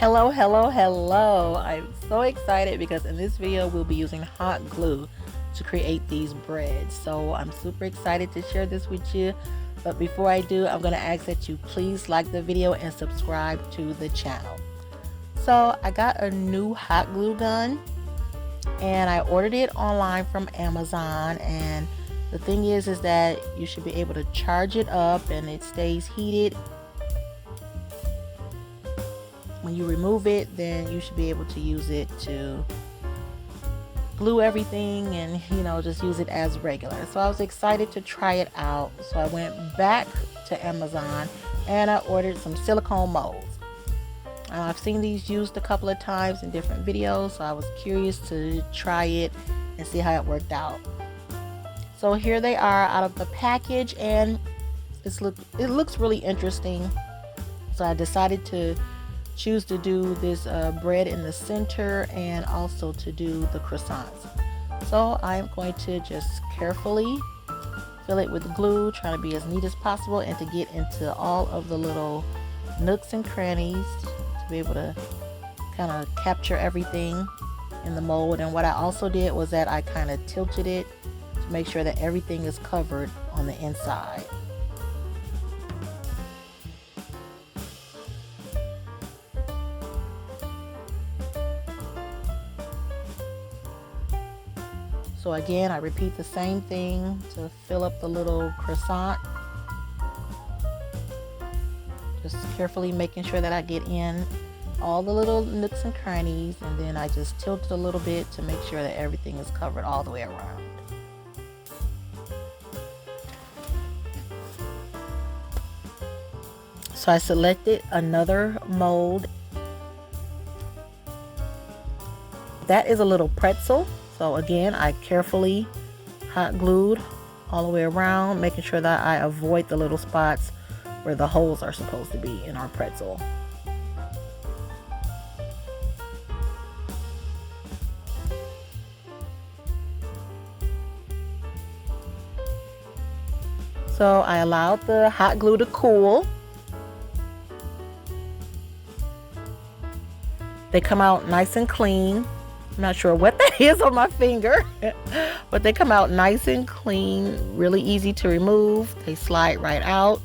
Hello. I'm so excited because in this video we'll be using hot glue to create these breads. So I'm super excited to share this with you. But before I do, I'm going to ask that you please like the video and subscribe to the channel. So I got a new hot glue gun and I ordered it online from Amazon, and the thing is that you should be able to charge it up and it stays heated. When you remove it, then you should be able to use it to glue everything and just use it as regular. So I was excited to try it out, so I went back to Amazon and I ordered some silicone molds. I've seen these used a couple of times in different videos, so I was curious to try it and see how it worked out. So here they are out of the package, and it looks really interesting. So I decided to choose to do this bread in the center and also to do the croissants. So I'm going to just carefully fill it with glue, trying to be as neat as possible and to get into all of the little nooks and crannies to be able to kind of capture everything in the mold. And what I also did was that I kind of tilted it to make sure that everything is covered on the inside. So again, I repeat the same thing to fill up the little croissant. Just carefully making sure that I get in all the little nooks and crannies, and then I just tilt it a little bit to make sure that everything is covered all the way around. So I selected another mold. That is a little pretzel. So again, I carefully hot glued all the way around, making sure that I avoid the little spots where the holes are supposed to be in our pretzel. So I allowed the hot glue to cool. They come out nice and clean. I'm not sure what that is on my finger, but they come out nice and clean, really easy to remove. They slide right out.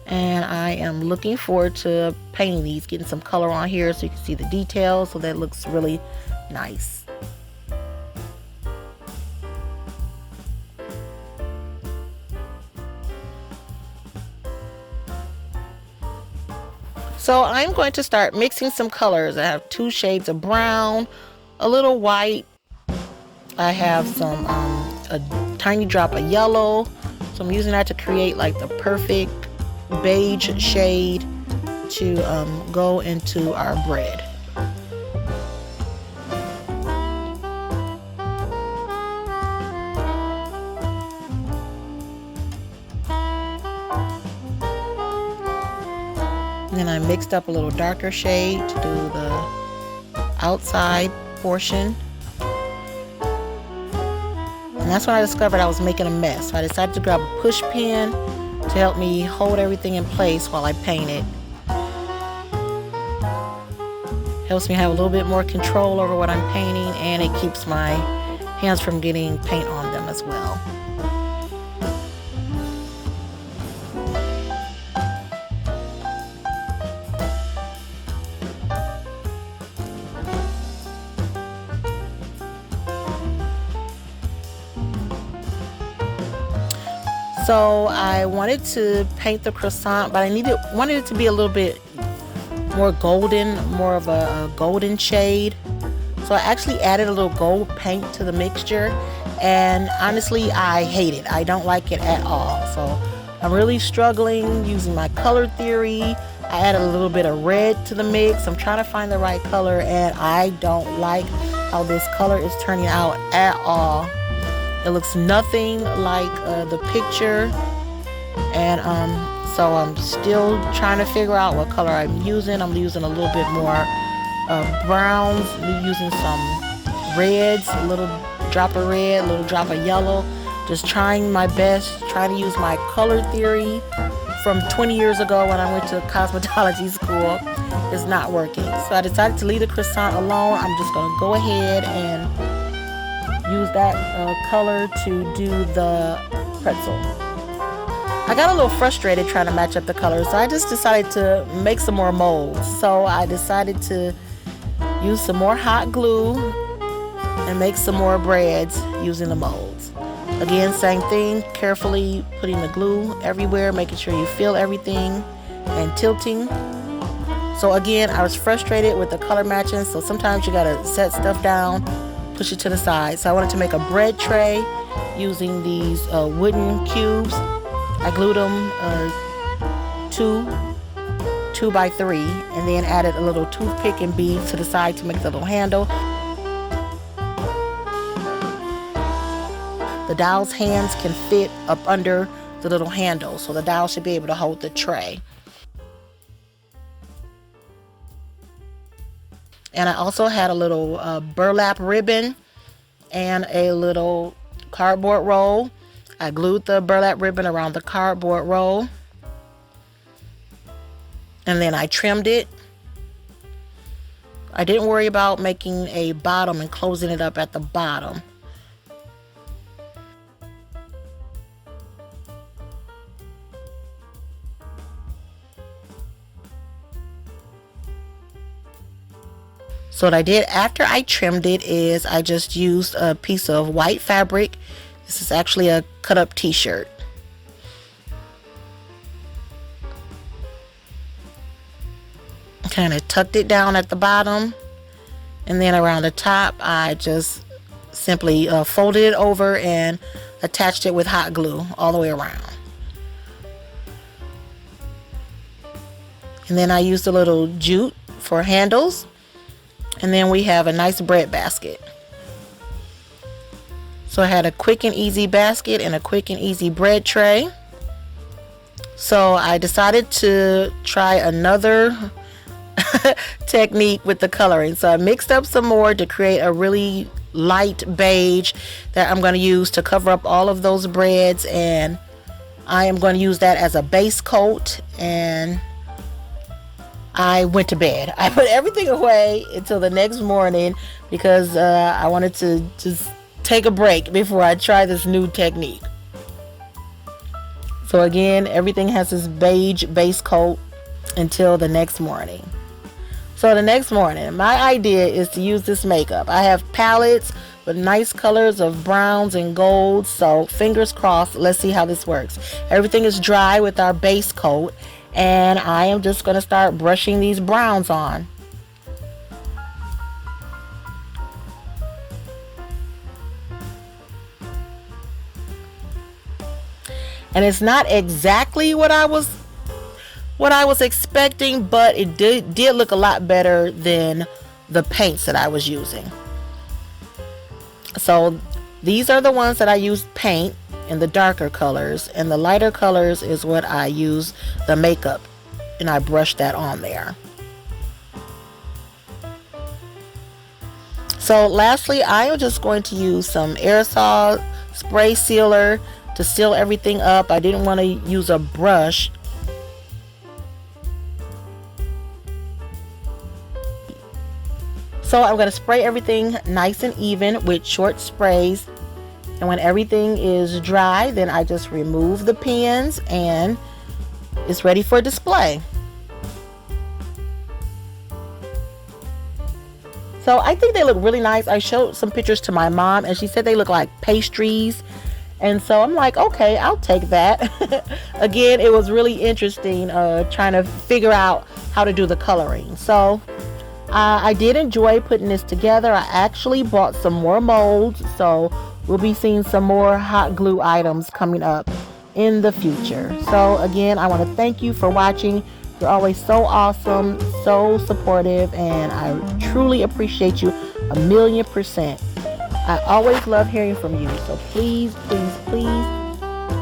And I am looking forward to painting these, getting some color on here so you can see the details, so that looks really nice. So I'm going to start mixing some colors. I have 2 shades of brown, a little white. I have some a tiny drop of yellow. So I'm using that to create like the perfect beige shade to go into our bread. And then I mixed up a little darker shade to do the outside portion. And that's when I discovered I was making a mess. So I decided to grab a push pin to help me hold everything in place while I paint it. Helps me have a little bit more control over what I'm painting, and it keeps my hands from getting paint on them as well. So I wanted to paint the croissant, but I wanted it to be a little bit more golden, more of a golden shade. So I actually added a little gold paint to the mixture, and honestly I hate it. I don't like it at all. So I'm really struggling using my color theory. I added a little bit of red to the mix. I'm trying to find the right color, and I don't like how this color is turning out at all. It looks nothing like the picture, and so I'm still trying to figure out what color I'm using. I'm using a little bit more browns, using some reds, a little drop of red, a little drop of yellow. Just trying my best, trying to use my color theory from 20 years ago when I went to cosmetology school is not working. So I decided to leave the croissant alone. I'm just going to go ahead and use that color to do the pretzel. I got a little frustrated trying to match up the colors, so I just decided to make some more molds. So I decided to use some more hot glue and make some more breads using the molds. Again, same thing, carefully putting the glue everywhere, making sure you feel everything and tilting. So again, I was frustrated with the color matching, so sometimes you gotta set stuff down, push it to the side. So I wanted to make a bread tray using these wooden cubes. I glued them 2 by 3 and then added a little toothpick and beads to the side to make the little handle. The dowel's hands can fit up under the little handle, so the dowel should be able to hold the tray. And I also had a little burlap ribbon and a little cardboard roll. I glued the burlap ribbon around the cardboard roll, and then I trimmed it. I didn't worry about making a bottom and closing it up at the bottom. So what I did after I trimmed it is I just used a piece of white fabric. This is actually a cut up t-shirt. Kind of tucked it down at the bottom, and then around the top I just simply folded it over and attached it with hot glue all the way around. And then I used a little jute for handles. And then we have a nice bread basket. So I had a quick and easy basket and a quick and easy bread tray. So I decided to try another technique with the coloring. So I mixed up some more to create a really light beige that I'm going to use to cover up all of those breads. And I am going to use that as a base coat, and I went to bed. I put everything away until the next morning because I wanted to just take a break before I try this new technique. So again, everything has this beige base coat until the next morning. So the next morning, my idea is to use this makeup. I have palettes with nice colors of browns and golds, so fingers crossed. Let's see how this works. Everything is dry with our base coat, and I am just going to start brushing these browns on. And it's not exactly what I was expecting, but it did look a lot better than the paints that I was using. So these are the ones that I used paint in the darker colors, and the lighter colors is what I use the makeup, and I brush that on there. So lastly, I am just going to use some aerosol spray sealer to seal everything up. I didn't want to use a brush. So I'm going to spray everything nice and even with short sprays. And when everything is dry, then I just remove the pins and it's ready for display. So I think they look really nice. I showed some pictures to my mom and she said they look like pastries. And so I'm like, okay, I'll take that. Again, it was really interesting trying to figure out how to do the coloring. So I did enjoy putting this together. I actually bought some more molds, so we'll be seeing some more hot glue items coming up in the future. So again, I want to thank you for watching. You're always so awesome, so supportive, and I truly appreciate you 1,000,000%. I always love hearing from you, so please, please, please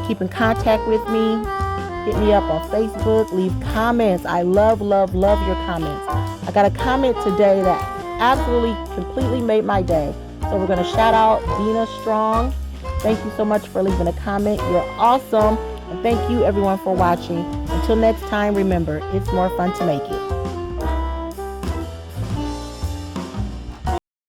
keep in contact with me. Hit me up on Facebook, leave comments. I love, love, love your comments. I got a comment today that absolutely, completely made my day. So we're going to shout out Dina Strong. Thank you so much for leaving a comment. You're awesome. And thank you everyone for watching. And until next time, remember, it's more fun to make it.